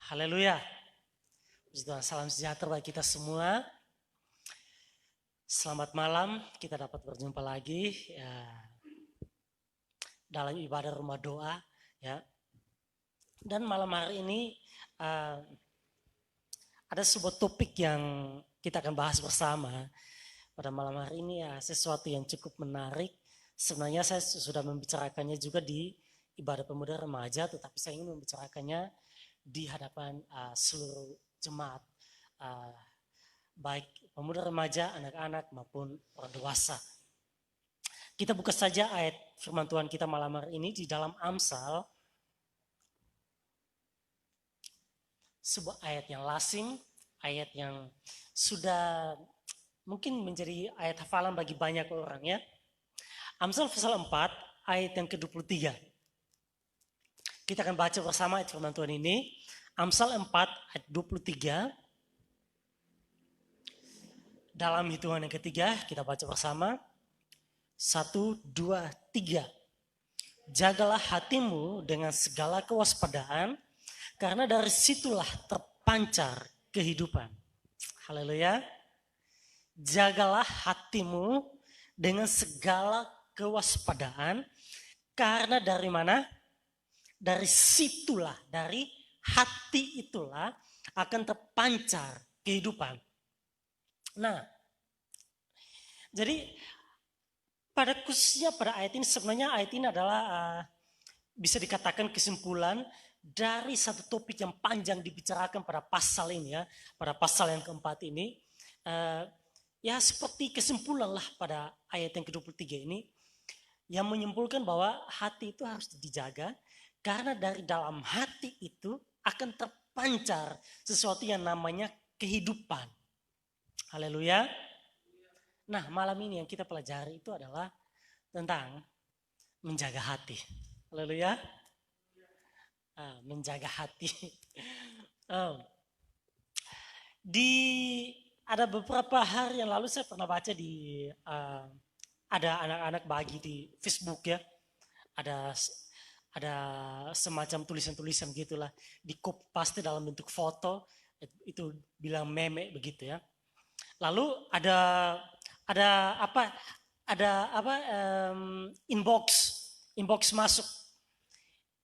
Haleluya. Puji Tuhan, salam sejahtera bagi kita semua. Selamat malam, kita dapat berjumpa lagi ya, dalam ibadah rumah doa. Ya. Dan malam hari ini ada sebuah topik yang kita akan bahas bersama. Pada malam hari ini ya sesuatu yang cukup menarik. Sebenarnya saya sudah membicarakannya juga di ibadah pemuda remaja, tetapi saya ingin membicarakannya di hadapan seluruh jemaat, baik pemuda remaja, anak-anak maupun orang dewasa. Kita buka saja ayat firman Tuhan kita malam hari ini di dalam Amsal, sebuah ayat yang lasing, ayat yang sudah mungkin menjadi ayat hafalan bagi banyak orang ya. Amsal pasal 4 ayat yang ke-23. Kita akan baca bersama ayat firman Tuhan ini. Amsal 4 ayat 23. Dalam hitungan yang ketiga kita baca bersama. 1, 2, 3. Jagalah hatimu dengan segala kewaspadaan, karena dari situlah terpancar kehidupan. Haleluya. Jagalah hatimu dengan segala kewaspadaan, karena dari mana? Dari situlah, dari hati itulah akan terpancar kehidupan. Nah, jadi pada khususnya pada ayat ini, sebenarnya ayat ini adalah bisa dikatakan kesimpulan dari satu topik yang panjang dibicarakan pada pasal ini ya, pada pasal yang keempat ini. Ya seperti kesimpulan lah pada ayat yang ke-23 ini, yang menyimpulkan bahwa hati itu harus dijaga, karena dari dalam hati itu akan terpancar sesuatu yang namanya kehidupan. Haleluya. Nah, malam ini yang kita pelajari itu adalah tentang menjaga hati. Haleluya. Menjaga hati. Ada beberapa hari yang lalu saya pernah baca di ada anak-anak bagi di Facebook ya. Ada semacam tulisan-tulisan gitulah, di copy paste dalam bentuk foto, itu bilang meme begitu ya. Lalu ada inbox masuk,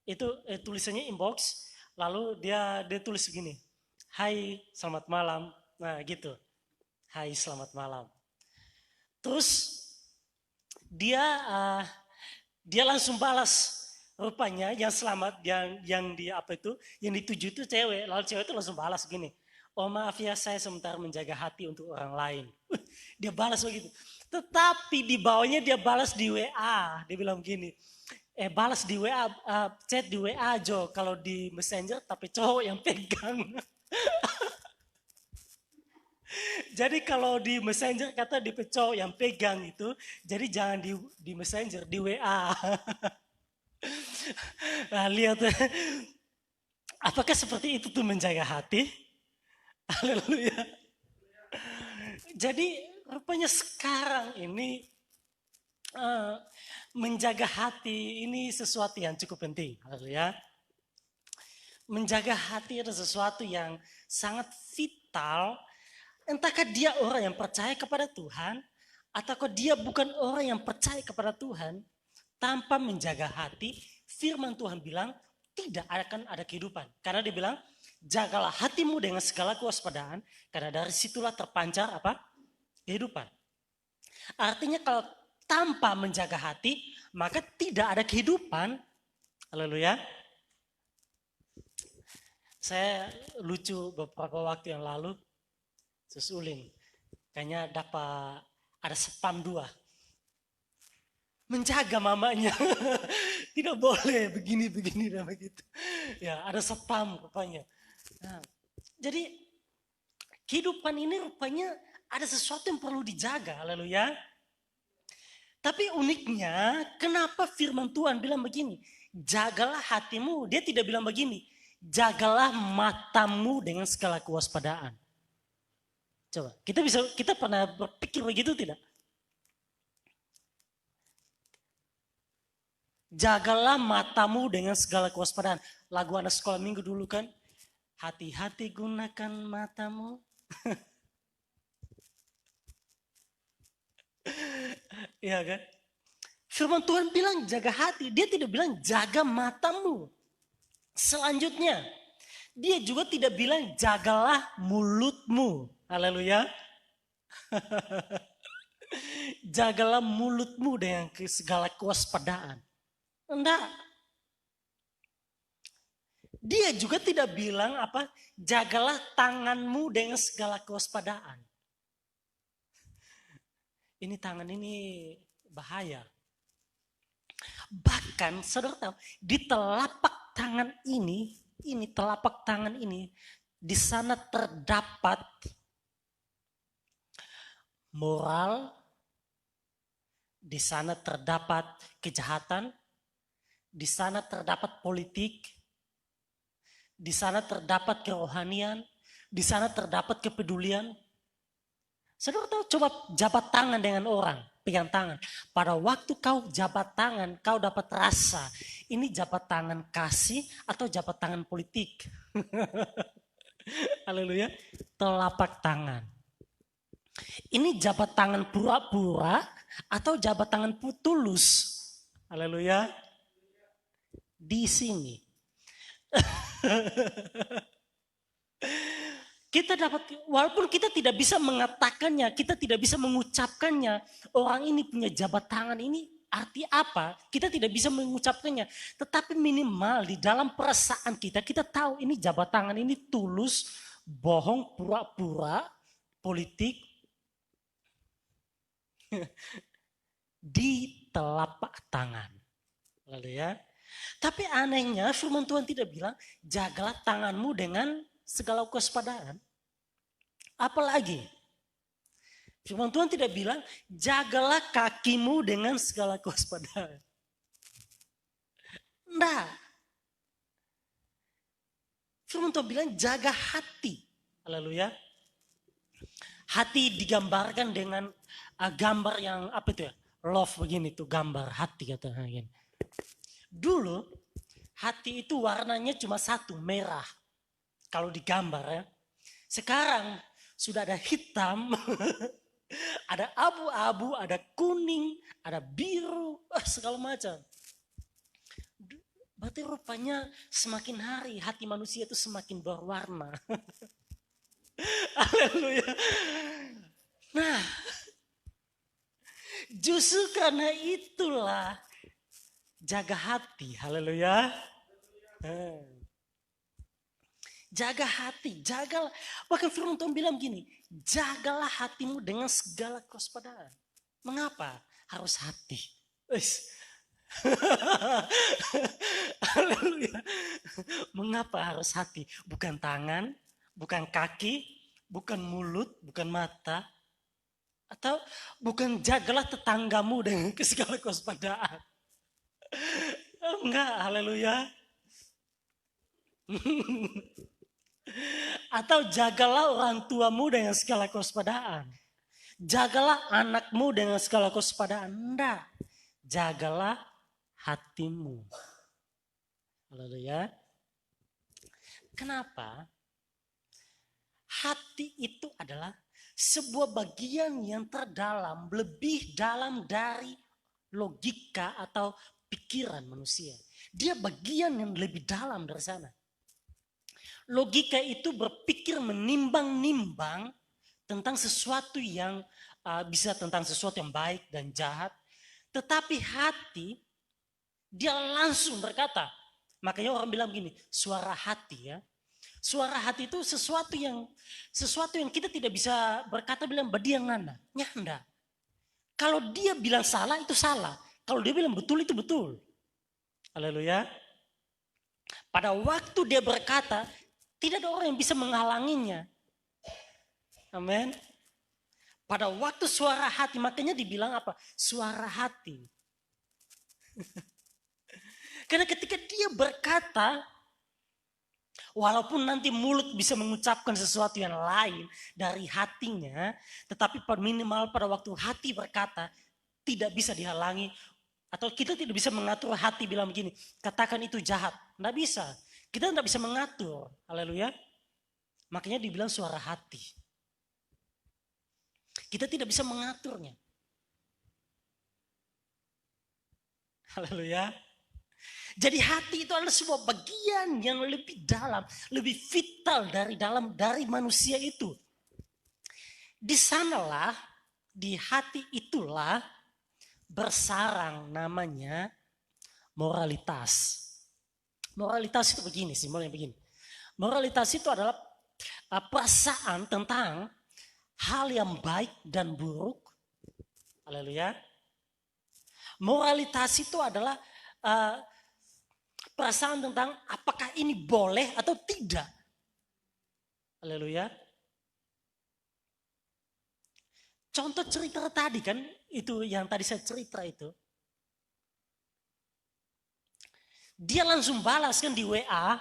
itu tulisannya inbox, lalu dia tulis begini, hai selamat malam, nah gitu, hai selamat malam. Terus dia langsung balas, rupanya yang selamat, yang dituju itu cewek, lalu cewek itu langsung balas gini, oh maaf ya, saya sementara menjaga hati untuk orang lain. Dia balas begitu. Tetapi di bawahnya dia balas di WA. Dia bilang gini, balas di WA, chat di WA Jo, kalau di Messenger tapi cowok yang pegang. Jadi kalau di Messenger kata di cowok yang pegang itu, jadi jangan di Messenger, di WA. Nah, lihat, apakah seperti itu tuh menjaga hati? Haleluya. Jadi rupanya sekarang ini menjaga hati ini sesuatu yang cukup penting. Haleluya. Menjaga hati adalah sesuatu yang sangat vital. Entahkah dia orang yang percaya kepada Tuhan, ataukah dia bukan orang yang percaya kepada Tuhan, tanpa menjaga hati, firman Tuhan bilang tidak akan ada kehidupan. Karena dia bilang, jagalah hatimu dengan segala kewaspadaan, karena dari situlah terpancar apa? Kehidupan. Artinya kalau tanpa menjaga hati, maka tidak ada kehidupan. Haleluya. Saya lucu beberapa waktu yang lalu, susulin, kayaknya dapat ada spam 2. Menjaga mamanya. Tidak boleh begini dan begitu. Ya, ada spam rupanya. Nah, jadi kehidupan ini rupanya ada sesuatu yang perlu dijaga. Haleluya. Tapi uniknya, kenapa firman Tuhan bilang begini? Jagalah hatimu. Dia tidak bilang begini, jagalah matamu dengan segala kewaspadaan. Coba, kita pernah berpikir begitu tidak? Jagalah matamu dengan segala kewaspadaan. Lagu anak sekolah minggu dulu kan, Hati-hati gunakan matamu. Iya kan? Firman Tuhan bilang jaga hati. Dia tidak bilang jaga matamu. Selanjutnya, dia juga tidak bilang jagalah mulutmu. Haleluya. Jagalah mulutmu dengan segala kewaspadaan. Enggak. Dia juga tidak bilang apa, jagalah tanganmu dengan segala kewaspadaan. Ini tangan ini bahaya. Bahkan saudara tahu, di telapak tangan ini telapak tangan ini, di sana terdapat moral, di sana terdapat kejahatan, di sana terdapat politik, di sana terdapat kerohanian, di sana terdapat kepedulian. Saudara tahu, coba jabat tangan dengan orang, pegang tangan. Pada waktu kau jabat tangan, kau dapat rasa, ini jabat tangan kasih atau jabat tangan politik. Haleluya. Telapak tangan. Ini jabat tangan pura-pura atau jabat tangan tulus. Haleluya. Di sini. Kita dapat, walaupun kita tidak bisa mengatakannya, kita tidak bisa mengucapkannya, orang ini punya jabat tangan ini arti apa? Kita tidak bisa mengucapkannya. Tetapi minimal di dalam perasaan kita, kita tahu ini jabat tangan ini tulus, bohong, pura-pura, politik. Di telapak tangan. Lalu ya. Tapi anehnya firman Tuhan tidak bilang, jagalah tanganmu dengan segala kewaspadaan. Apalagi firman Tuhan tidak bilang jagalah kakimu dengan segala kewaspadaan. Enggak. Firman Tuhan bilang jaga hati. Haleluya. Hati digambarkan dengan gambar yang apa itu ya? Love begini tuh, gambar hati katanya. Dulu hati itu warnanya cuma satu, merah. Kalau digambar ya. Sekarang sudah ada hitam, ada abu-abu, ada kuning, ada biru, segala macam. Berarti rupanya semakin hari hati manusia itu semakin berwarna. Haleluya. Nah, justru karena itulah jaga hati. Haleluya. Jaga hati, jagalah. Bahkan firman Tuhan bilang gini, jagalah hatimu dengan segala kewaspadaan. Mengapa harus hati? Haleluya. Mengapa harus hati? Bukan tangan, bukan kaki, bukan mulut, bukan mata. Atau bukan jagalah tetanggamu dengan segala kewaspadaan. Enggak, haleluya. Atau jagalah orang tuamu dengan segala kewaspadaan. Jagalah anakmu dengan segala kewaspadaan. Enggak. Jagalah hatimu. Haleluya. Kenapa? Hati itu adalah sebuah bagian yang terdalam, lebih dalam dari logika atau pikiran manusia. Dia bagian yang lebih dalam dari sana. Logika itu berpikir menimbang-nimbang tentang sesuatu yang bisa tentang sesuatu yang baik dan jahat. Tetapi hati, dia langsung berkata. Makanya orang bilang begini, suara hati ya. Suara hati itu sesuatu yang kita tidak bisa berkata bilang dia ngana. Nyanda. Kalau dia bilang salah itu salah. Kalau dia bilang betul itu betul. Haleluya. Pada waktu dia berkata, tidak ada orang yang bisa menghalanginya. Amin. Pada waktu suara hati, makanya dibilang apa? Suara hati. Karena ketika dia berkata, walaupun nanti mulut bisa mengucapkan sesuatu yang lain dari hatinya, tetapi minimal pada waktu hati berkata, tidak bisa dihalangi. Atau kita tidak bisa mengatur hati bilang begini, katakan itu jahat. Tidak bisa. Kita tidak bisa mengatur. Haleluya. Makanya dibilang suara hati. Kita tidak bisa mengaturnya. Haleluya. Jadi hati itu adalah sebuah bagian yang lebih dalam, lebih vital dari manusia itu. Di sanalah, di hati itulah bersarang namanya moralitas. Moralitas itu begini, simbolnya begini. Moralitas itu adalah perasaan tentang hal yang baik dan buruk. Haleluya. Moralitas itu adalah perasaan tentang apakah ini boleh atau tidak. Haleluya. Contoh cerita tadi kan, itu yang tadi saya cerita itu. Dia langsung balas kan di WA,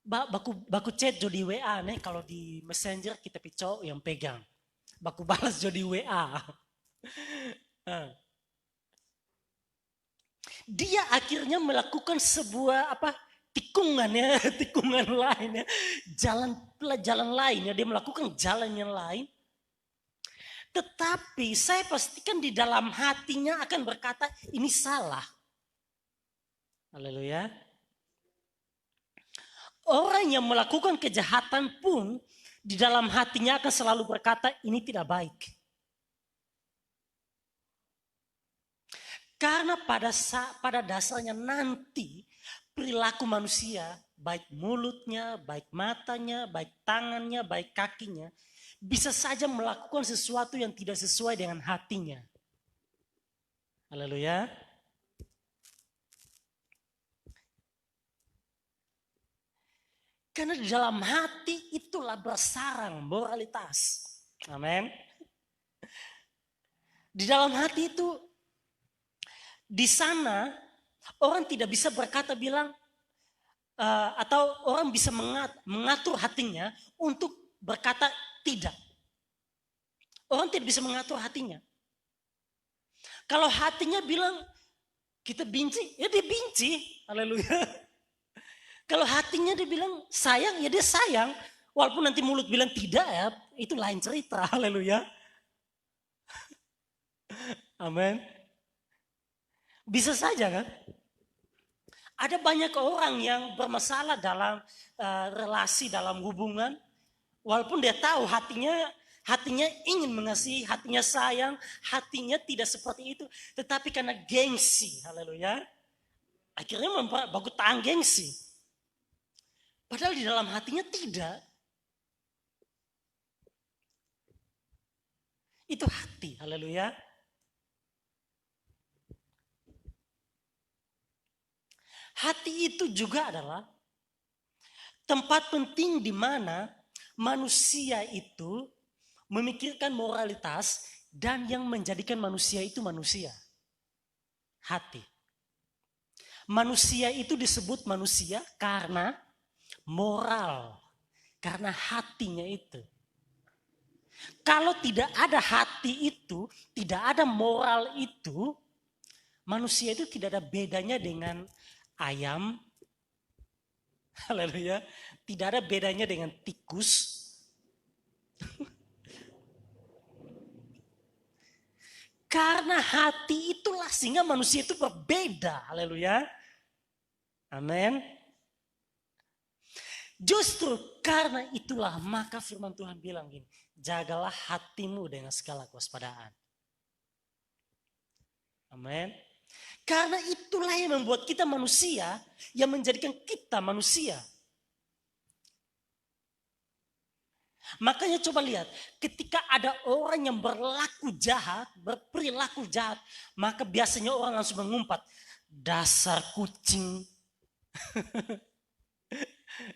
baku chat jo di WA nih, kalau di Messenger kita picau yang pegang. Baku balas jo di WA. Dia akhirnya melakukan sebuah tikungan ya, tikungan lain ya, jalan lain ya, dia melakukan jalan yang lain. Tetapi saya pastikan di dalam hatinya akan berkata ini salah. Haleluya. Orang yang melakukan kejahatan pun di dalam hatinya akan selalu berkata ini tidak baik. Karena pada dasarnya nanti perilaku manusia, baik mulutnya, baik matanya, baik tangannya, baik kakinya, bisa saja melakukan sesuatu yang tidak sesuai dengan hatinya. Haleluya. Karena di dalam hati itulah bersarang moralitas. Amin. Di dalam hati itu, di sana orang tidak bisa berkata bilang, atau orang bisa mengatur hatinya untuk berkata tidak. Orang tidak bisa mengatur hatinya. Kalau hatinya bilang kita benci, ya dia benci. Haleluya. Kalau hatinya dia bilang sayang, ya dia sayang. Walaupun nanti mulut bilang tidak ya, itu lain cerita. Haleluya. Amin. Bisa saja kan? Ada banyak orang yang bermasalah dalam relasi, dalam hubungan. Walaupun dia tahu hatinya ingin mengasihi, hatinya sayang, hatinya tidak seperti itu. Tetapi karena gengsi, haleluya, akhirnya baku tahan gengsi. Padahal di dalam hatinya tidak. Itu hati, haleluya. Hati itu juga adalah tempat penting di mana manusia itu memikirkan moralitas dan yang menjadikan manusia itu manusia. Hati. Manusia itu disebut manusia karena moral. Karena hatinya itu. Kalau tidak ada hati itu, tidak ada moral itu, manusia itu tidak ada bedanya dengan ayam. Haleluya. Tidak ada bedanya dengan tikus. Karena hati itulah sehingga manusia itu berbeda. Haleluya. Amin. Justru karena itulah maka firman Tuhan bilang gini. Jagalah hatimu dengan segala kewaspadaan. Amin. Karena itulah yang membuat kita manusia. Yang menjadikan kita manusia. Makanya coba lihat, ketika ada orang yang berlaku jahat, berperilaku jahat, maka biasanya orang langsung mengumpat, dasar kucing.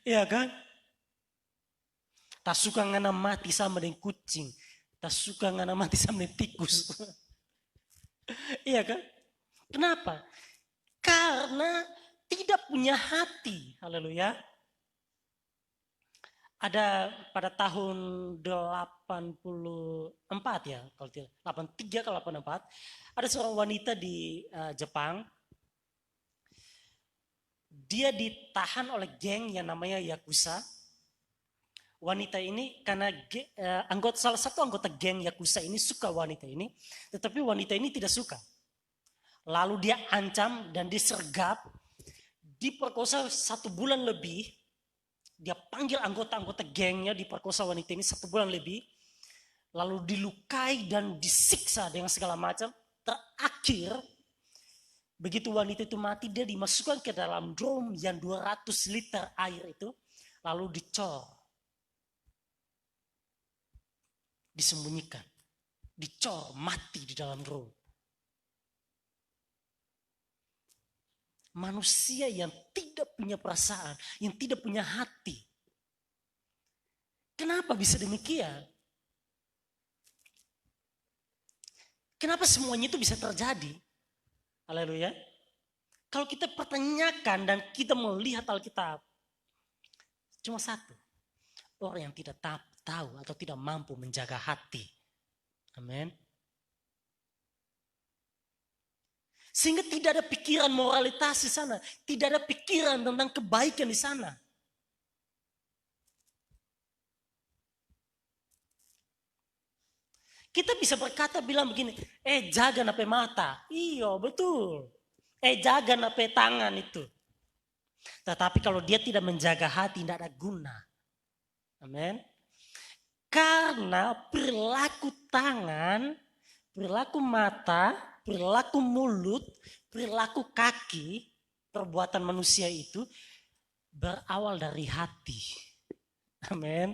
Iya kan? Tak suka ngana mati sama dengan kucing, tak suka ngana mati sama dengan tikus. Iya kan? Kenapa? Karena tidak punya hati. Haleluya. Ada pada tahun 84 ya, kalau tidak 83 kalau 84, ada seorang wanita di Jepang. Dia ditahan oleh geng yang namanya Yakuza. wanita ini karena salah satu anggota geng Yakuza ini suka wanita ini, tetapi wanita ini tidak suka. Lalu dia ancam dan disergap, diperkosa 1 bulan lebih. Dia panggil anggota-anggota gengnya, diperkosa wanita ini 1 bulan lebih. Lalu dilukai dan disiksa dengan segala macam. Terakhir, begitu wanita itu mati, dia dimasukkan ke dalam drum yang 200 liter air itu. Lalu dicor. Disembunyikan. Dicor, mati di dalam drum. Manusia yang tidak punya perasaan, yang tidak punya hati. Kenapa bisa demikian? Kenapa semuanya itu bisa terjadi? Haleluya. Kalau kita pertanyakan dan kita melihat Alkitab, cuma satu. Orang yang tidak tahu atau tidak mampu menjaga hati. Amin. Sehingga tidak ada pikiran moralitas di sana. Tidak ada pikiran tentang kebaikan di sana. Kita bisa berkata bilang begini, jaga nape mata. Iya betul. Jaga nape tangan itu. Tetapi kalau dia tidak menjaga hati, tidak ada guna. Amin. Karena perilaku tangan, perilaku mata, perilaku mulut, perilaku kaki, perbuatan manusia itu berawal dari hati. Amin.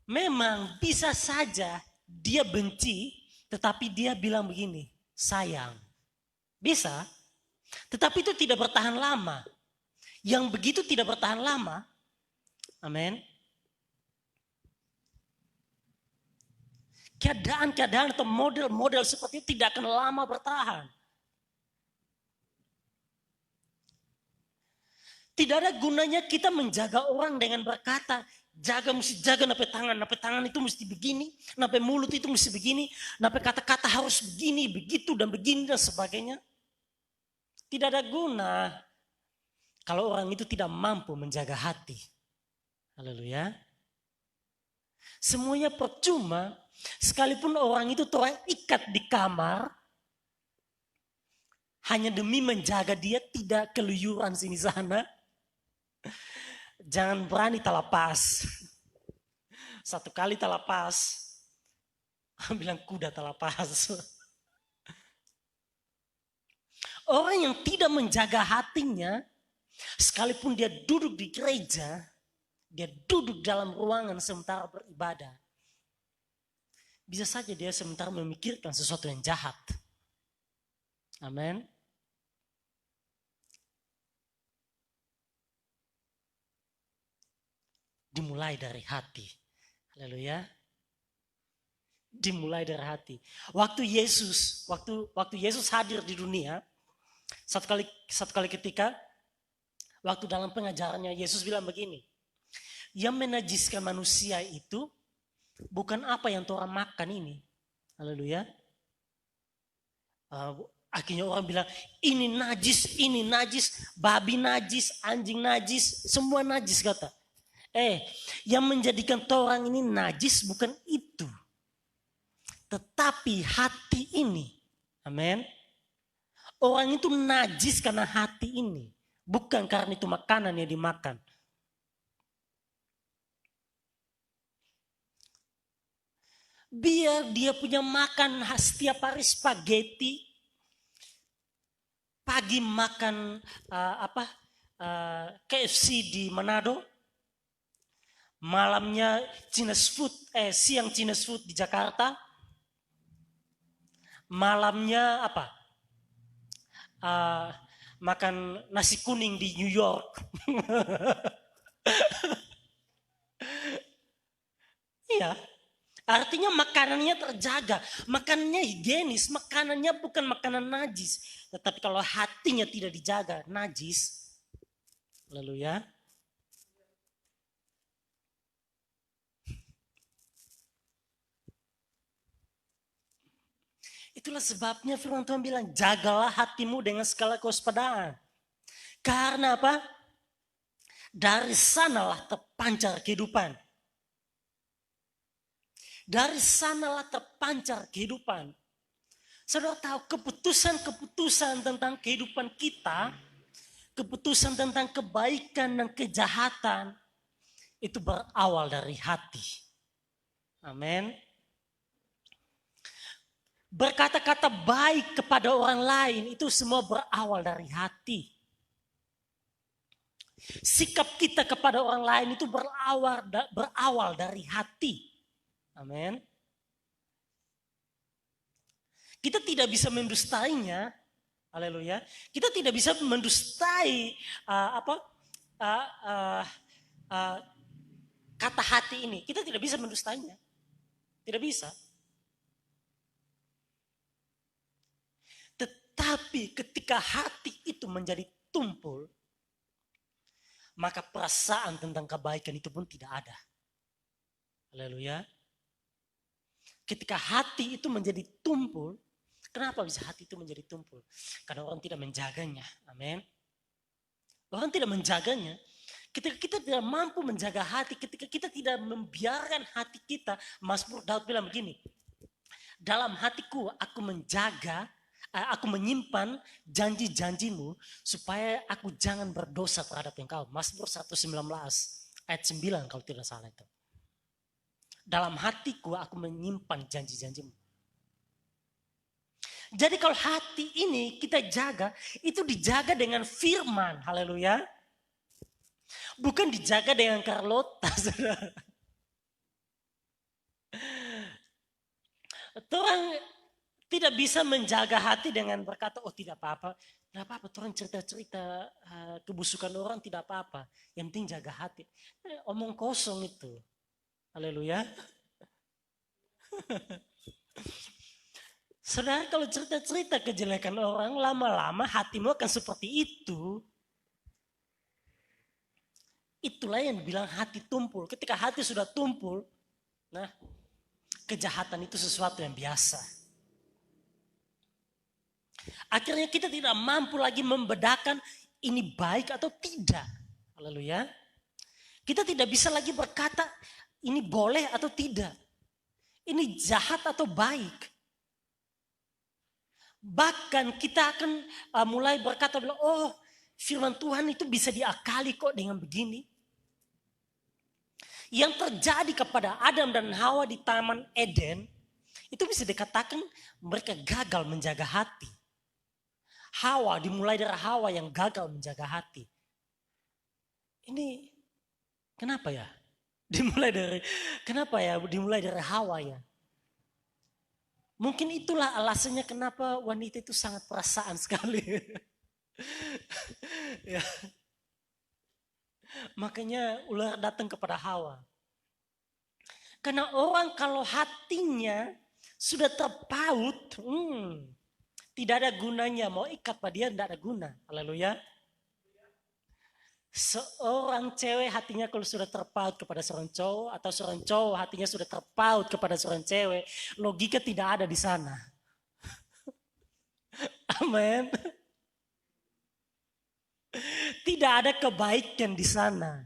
Memang bisa saja dia benci, tetapi dia bilang begini, sayang. Bisa, tetapi itu tidak bertahan lama. Yang begitu tidak bertahan lama, amin. Keadaan-keadaan atau model-model seperti itu tidak akan lama bertahan. Tidak ada gunanya kita menjaga orang dengan berkata, mesti jaga nape tangan itu mesti begini, nape mulut itu mesti begini, nape kata-kata harus begini, begitu dan begini dan sebagainya. Tidak ada guna kalau orang itu tidak mampu menjaga hati. Haleluya. Semuanya percuma, sekalipun orang itu terikat di kamar, hanya demi menjaga dia tidak keluyuran sini sana. Jangan berani talapas. 1 kali talapas, bilang kuda talapas. Orang yang tidak menjaga hatinya, sekalipun dia duduk di gereja, dia duduk dalam ruangan sementara beribadah, bisa saja dia sementara memikirkan sesuatu yang jahat. Amin. Dimulai dari hati. Haleluya. Dimulai dari hati. Waktu Yesus hadir di dunia, satu kali ketika, waktu dalam pengajarannya Yesus bilang begini, yang menajiskan manusia itu bukan apa yang orang makan ini. Haleluya. Akhirnya orang bilang, ini najis, babi najis, anjing najis, semua najis kata. Yang menjadikan orang ini najis bukan itu. Tetapi hati ini. Amin. Orang itu najis karena hati ini. Bukan karena itu makanan yang dimakan. Biar dia punya makan setiap hari spaghetti. Pagi makan KFC di Manado. Malamnya siang Chinese food di Jakarta. Malamnya makan nasi kuning di New York. Iya. Artinya makanannya terjaga, makanannya higienis, makanannya bukan makanan najis. Tetapi kalau hatinya tidak dijaga, najis. Lalu ya. Itulah sebabnya firman Tuhan bilang, jagalah hatimu dengan segala kewaspadaan. Karena apa? Dari sanalah terpancar kehidupan. Dari sanalah terpancar kehidupan. Saudara tahu keputusan-keputusan tentang kehidupan kita, keputusan tentang kebaikan dan kejahatan, itu berawal dari hati. Amin. Berkata-kata baik kepada orang lain itu semua berawal dari hati. Sikap kita kepada orang lain itu berawal dari hati. Amin. Kita tidak bisa mendustainya. Haleluya. Kita tidak bisa mendustai kata hati ini. Kita tidak bisa mendustainya. Tidak bisa. Tetapi ketika hati itu menjadi tumpul, maka perasaan tentang kebaikan itu pun tidak ada. Haleluya. Ketika hati itu menjadi tumpul, kenapa bisa hati itu menjadi tumpul? Karena orang tidak menjaganya. Amin. Orang tidak menjaganya. Ketika kita tidak mampu menjaga hati, ketika kita tidak membiarkan hati kita, Mazmur Daud bilang begini, dalam hatiku aku menyimpan janji-janjimu supaya aku jangan berdosa terhadap engkau. Mazmur 119 ayat 9 kalau tidak salah itu. Dalam hatiku aku menyimpan janji-janjimu. Jadi kalau hati ini kita jaga, itu dijaga dengan firman. Haleluya. Bukan dijaga dengan Carlota. Orang tidak bisa menjaga hati dengan berkata, oh tidak apa-apa. Tidak apa-apa, orang cerita-cerita kebusukan orang tidak apa-apa. Yang penting jaga hati. Omong kosong itu. Haleluya. Saudara kalau cerita-cerita kejelekan orang, lama-lama hatimu akan seperti itu. Itulah yang dibilang hati tumpul. Ketika hati sudah tumpul, nah kejahatan itu sesuatu yang biasa. Akhirnya kita tidak mampu lagi membedakan ini baik atau tidak. Haleluya. Kita tidak bisa lagi berkata ini boleh atau tidak. Ini jahat atau baik. Bahkan kita akan mulai berkata, oh firman Tuhan itu bisa diakali kok dengan begini. Yang terjadi kepada Adam dan Hawa di Taman Eden, itu bisa dikatakan mereka gagal menjaga hati. Hawa, dimulai dari Hawa yang gagal menjaga hati. Ini kenapa ya? Kenapa ya dimulai dari Hawa ya? Mungkin itulah alasannya kenapa wanita itu sangat perasaan sekali. Ya. Makanya ular datang kepada Hawa. Karena orang kalau hatinya sudah terpaut, tidak ada gunanya. Mau ikat pada dia tidak ada guna. Haleluya. Seorang cewek hatinya kalau sudah terpaut kepada seorang cowok, atau seorang cowok hatinya sudah terpaut kepada seorang cewek, logika tidak ada di sana. Amin. Tidak ada kebaikan di sana.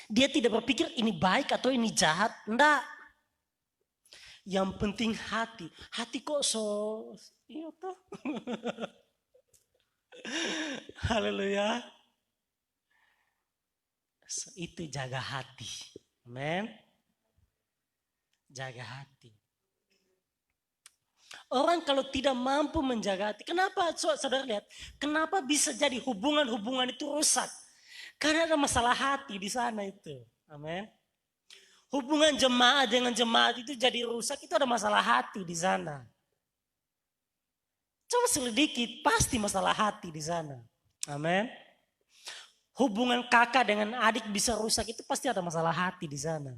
Dia tidak berpikir ini baik atau ini jahat. Enggak. Yang penting hati. Hati kok iya toh. Haleluya. Itu jaga hati. Amen. Jaga hati. Orang kalau tidak mampu menjaga hati, kenapa saudara lihat? Kenapa bisa jadi hubungan-hubungan itu rusak? Karena ada masalah hati di sana itu. Amin. Hubungan jemaat dengan jemaat itu jadi rusak, itu ada masalah hati di sana. Coba selidiki, pasti masalah hati di sana. Amin. Hubungan kakak dengan adik bisa rusak, itu pasti ada masalah hati di sana.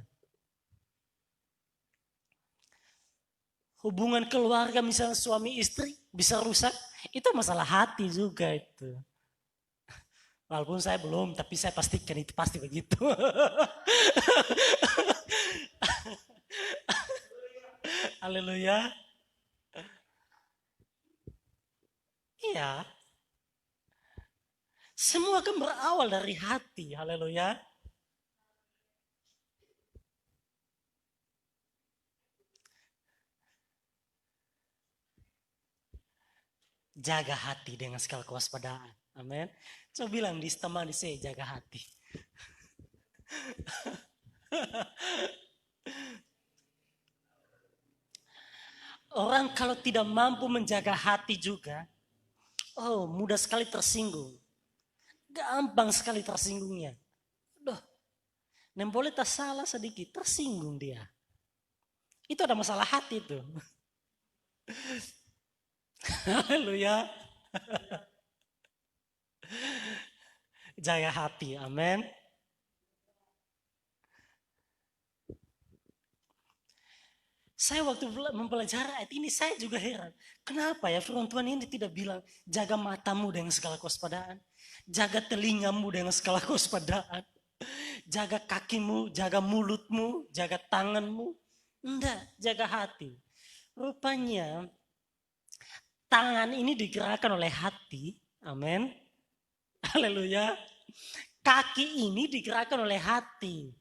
Hubungan keluarga misalnya suami istri bisa rusak, itu masalah hati juga itu. Walaupun saya belum, tapi saya pastikan itu pasti begitu. Haleluya. Iya. Semua kan berawal dari hati. Haleluya. Jaga hati dengan segala kewaspadaan. Amin. Coba bilang di teman di saya, jaga hati. Orang kalau tidak mampu menjaga hati juga, oh mudah sekali tersinggung. Gampang sekali tersinggungnya. Duh, boleh tak salah sedikit, tersinggung dia. Itu ada masalah hati tuh. Haleluya. Jaga hati, amin. Saya waktu mempelajari ayat ini saya juga heran. Kenapa ya firman Tuhan ini tidak bilang jaga matamu dengan segala kewaspadaan. Jaga telingamu dengan segala kewaspadaan. Jaga kakimu, jaga mulutmu, jaga tanganmu. Enggak, jaga hati. Rupanya tangan ini digerakkan oleh hati. Amin. Haleluya. Kaki ini digerakkan oleh hati.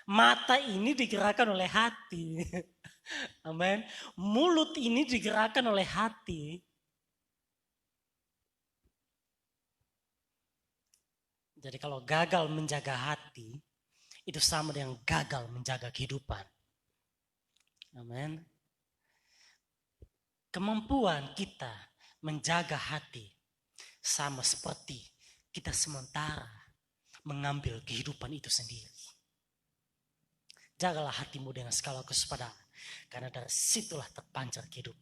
Mata ini digerakkan oleh hati. Amin. Mulut ini digerakkan oleh hati. Jadi kalau gagal menjaga hati, itu sama dengan gagal menjaga kehidupan. Amin. Kemampuan kita menjaga hati sama seperti kita sementara mengambil kehidupan itu sendiri. Jagalah hatimu dengan segala kewaspadaan, karena dari situlah terpancar kehidupan.